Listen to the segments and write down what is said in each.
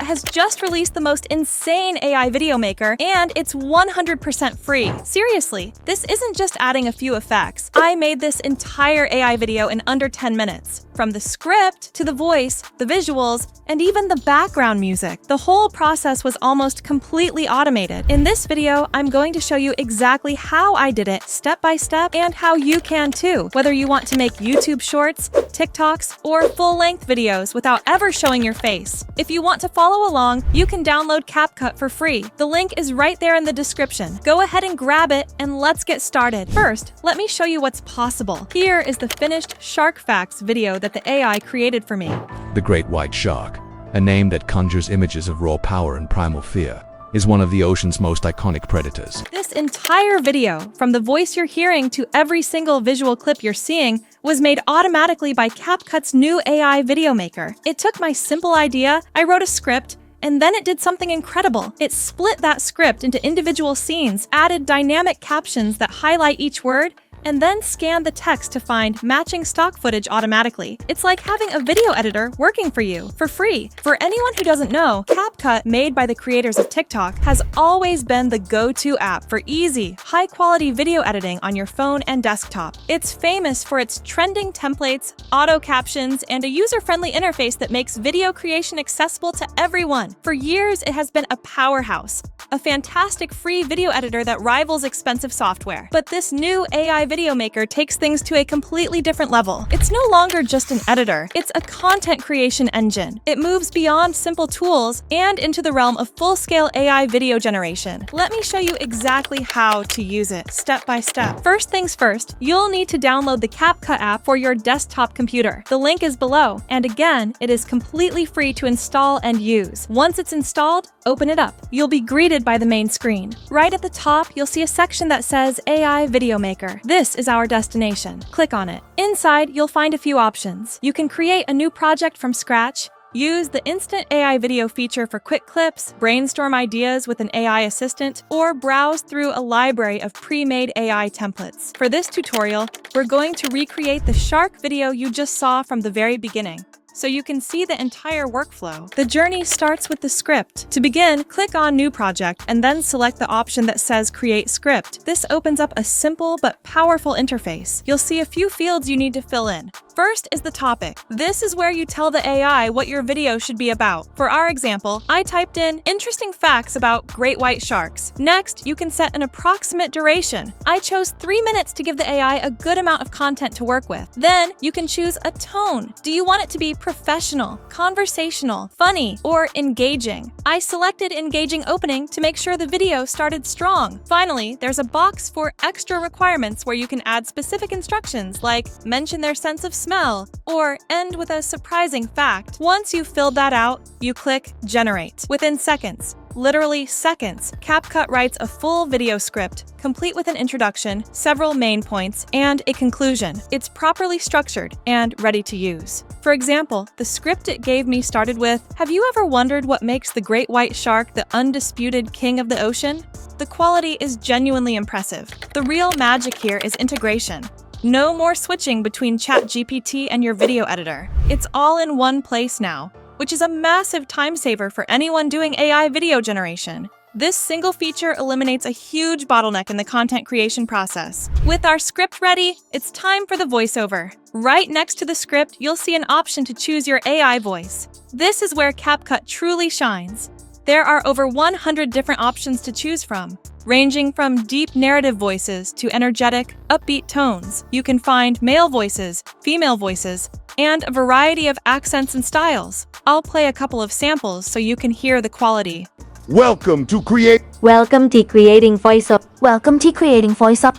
CapCut has just released the most insane AI video maker, and it's 100% free. Seriously, this isn't just adding a few effects. I made this entire AI video in under 10 minutes. From the script to the voice, the visuals, and even the background music. The whole process was almost completely automated. In this video, I'm going to show you exactly how I did it step by step and how you can too, whether you want to make YouTube shorts, TikToks, or full-length videos without ever showing your face. If you want to follow along, you can download CapCut for free. The link is right there in the description. Go ahead and grab it and let's get started. First, let me show you what's possible. Here is the finished shark facts video that the AI created for me. The great white shark, a name that conjures images of raw power and primal fear, is one of the ocean's most iconic predators. This entire video, from the voice you're hearing to every single visual clip you're seeing, was made automatically by CapCut's new AI video maker. It took my simple idea, I wrote a script, and then it did something incredible. It split that script into individual scenes, added dynamic captions that highlight each word, and then scanned the text to find matching stock footage automatically. It's like having a video editor working for you, for free. For anyone who doesn't know, CapCut, made by the creators of TikTok, has always been the go-to app for easy, high-quality video editing on your phone and desktop. It's famous for its trending templates, auto captions, and a user-friendly interface that makes video creation accessible to everyone. For years, it has been a powerhouse, a fantastic free video editor that rivals expensive software. But this new AI video maker takes things to a completely different level. It's no longer just an editor, it's a content creation engine. It moves beyond simple tools and into the realm of full-scale AI video generation. Let me show you exactly how to use it, step by step. First things first, you'll need to download the CapCut app for your desktop computer. The link is below, and again, it is completely free to install and use. Once it's installed, open it up. You'll be greeted by the main screen. Right at the top, you'll see a section that says AI Video Maker. This is our destination. Click on it. Inside, you'll find a few options. You can create a new project from scratch, use the Instant AI Video feature for quick clips, brainstorm ideas with an AI assistant, or browse through a library of pre-made AI templates. For this tutorial, we're going to recreate the shark video you just saw from the very beginning, so you can see the entire workflow. The journey starts with the script. To begin, click on New Project and then select the option that says Create Script. This opens up a simple but powerful interface. You'll see a few fields you need to fill in. First is the topic. This is where you tell the AI what your video should be about. For our example, I typed in interesting facts about great white sharks. Next, you can set an approximate duration. I chose 3 minutes to give the AI a good amount of content to work with. Then, you can choose a tone. Do you want it to be professional, conversational, funny, or engaging? I selected engaging opening to make sure the video started strong. Finally, there's a box for extra requirements where you can add specific instructions like mention their sense of smell or end with a surprising fact. Once you've filled that out, you click Generate. Within seconds, literally seconds, CapCut writes a full video script, complete with an introduction, several main points, and a conclusion. It's properly structured and ready to use. For example, the script it gave me started with, "Have you ever wondered what makes the great white shark the undisputed king of the ocean?" The quality is genuinely impressive. The real magic here is integration. No more switching between ChatGPT and your video editor. It's all in one place now, which is a massive time saver for anyone doing AI video generation. This single feature eliminates a huge bottleneck in the content creation process. With our script ready, it's time for the voiceover. Right next to the script, you'll see an option to choose your AI voice. This is where CapCut truly shines. There are over 100 different options to choose from, ranging from deep narrative voices to energetic, upbeat tones. You can find male voices, female voices, and a variety of accents and styles. I'll play a couple of samples so you can hear the quality. Welcome to creating voiceover.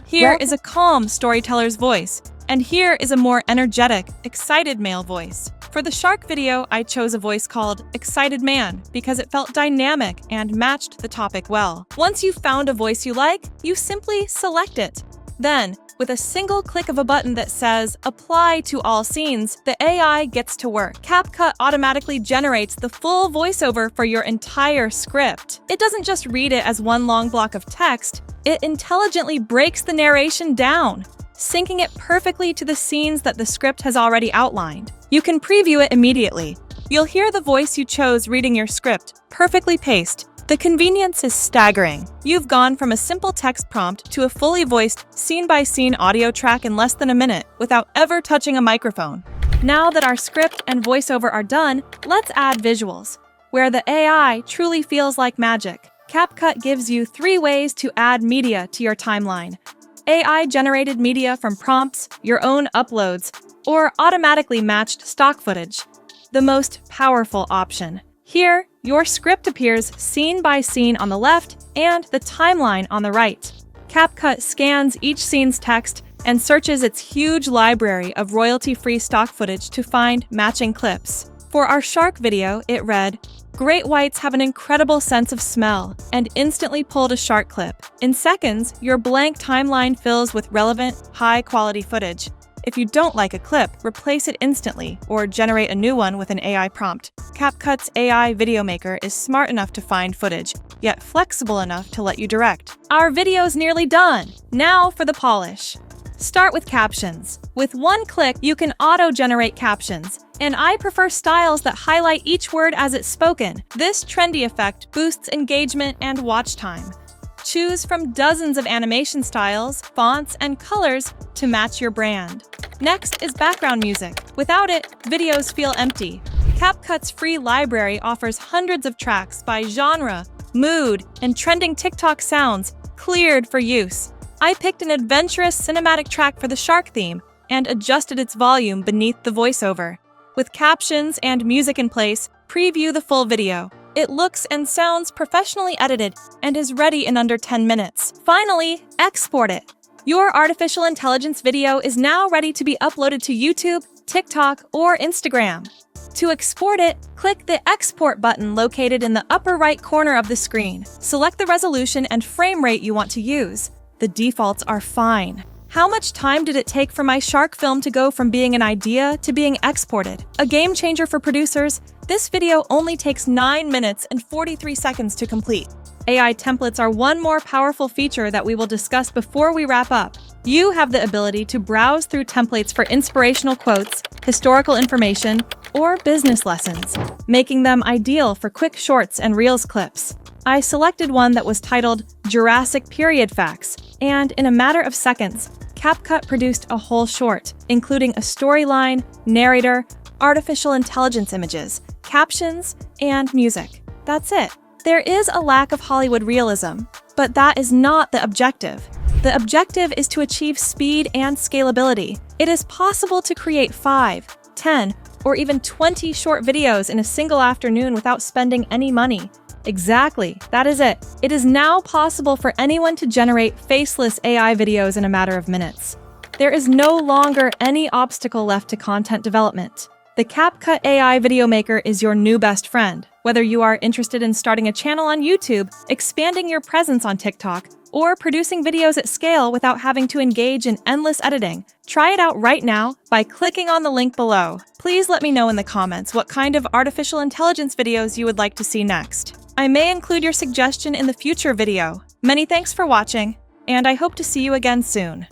Here is a calm storyteller's voice, and here is a more energetic, excited male voice. For the shark video, I chose a voice called Excited Man because it felt dynamic and matched the topic well. Once you've found a voice you like, you simply select it. Then, with a single click of a button that says Apply to all scenes, the AI gets to work. CapCut automatically generates the full voiceover for your entire script. It doesn't just read it as one long block of text, it intelligently breaks the narration down, syncing it perfectly to the scenes that the script has already outlined. You can preview it immediately. You'll hear the voice you chose reading your script, perfectly paced. The convenience is staggering. You've gone from a simple text prompt to a fully voiced, scene-by-scene audio track in less than a minute without ever touching a microphone. Now that our script and voiceover are done, let's add visuals, where the AI truly feels like magic. CapCut gives you 3 ways to add media to your timeline: AI-generated media from prompts, your own uploads, or automatically matched stock footage. The most powerful option. Here, your script appears scene by scene on the left and the timeline on the right. CapCut scans each scene's text and searches its huge library of royalty-free stock footage to find matching clips. For our shark video, it read, "Great whites have an incredible sense of smell," and instantly pulled a shark clip. In seconds, your blank timeline fills with relevant, high-quality footage. If you don't like a clip, replace it instantly or generate a new one with an AI prompt. CapCut's AI video maker is smart enough to find footage, yet flexible enough to let you direct. Our video's nearly done. Now for the polish. Start with captions. With one click, you can auto-generate captions, and I prefer styles that highlight each word as it's spoken. This trendy effect boosts engagement and watch time. Choose from dozens of animation styles, fonts, and colors to match your brand. Next is background music. Without it, videos feel empty. CapCut's free library offers hundreds of tracks by genre, mood, and trending TikTok sounds, cleared for use. I picked an adventurous cinematic track for the shark theme and adjusted its volume beneath the voiceover. With captions and music in place, preview the full video. It looks and sounds professionally edited and is ready in under 10 minutes. Finally, export it. Your artificial intelligence video is now ready to be uploaded to YouTube, TikTok, or Instagram. To export it, click the Export button located in the upper right corner of the screen. Select the resolution and frame rate you want to use. The defaults are fine. How much time did it take for my shark film to go from being an idea to being exported? A game changer for producers, this video only takes 9 minutes and 43 seconds to complete. AI templates are one more powerful feature that we will discuss before we wrap up. You have the ability to browse through templates for inspirational quotes, historical information, or business lessons, making them ideal for quick shorts and Reels clips. I selected one that was titled Jurassic Period Facts, and in a matter of seconds, CapCut produced a whole short, including a storyline, narrator, artificial intelligence images, captions, and music. That's it. There is a lack of Hollywood realism, but that is not the objective. The objective is to achieve speed and scalability. It is possible to create 5, 10, or even 20 short videos in a single afternoon without spending any money. Exactly, that is it. It is now possible for anyone to generate faceless AI videos in a matter of minutes. There is no longer any obstacle left to content development. The CapCut AI video maker is your new best friend. Whether you are interested in starting a channel on YouTube, expanding your presence on TikTok, or producing videos at scale without having to engage in endless editing, try it out right now by clicking on the link below. Please let me know in the comments what kind of artificial intelligence videos you would like to see next. I may include your suggestion in the future video. Many thanks for watching, and I hope to see you again soon.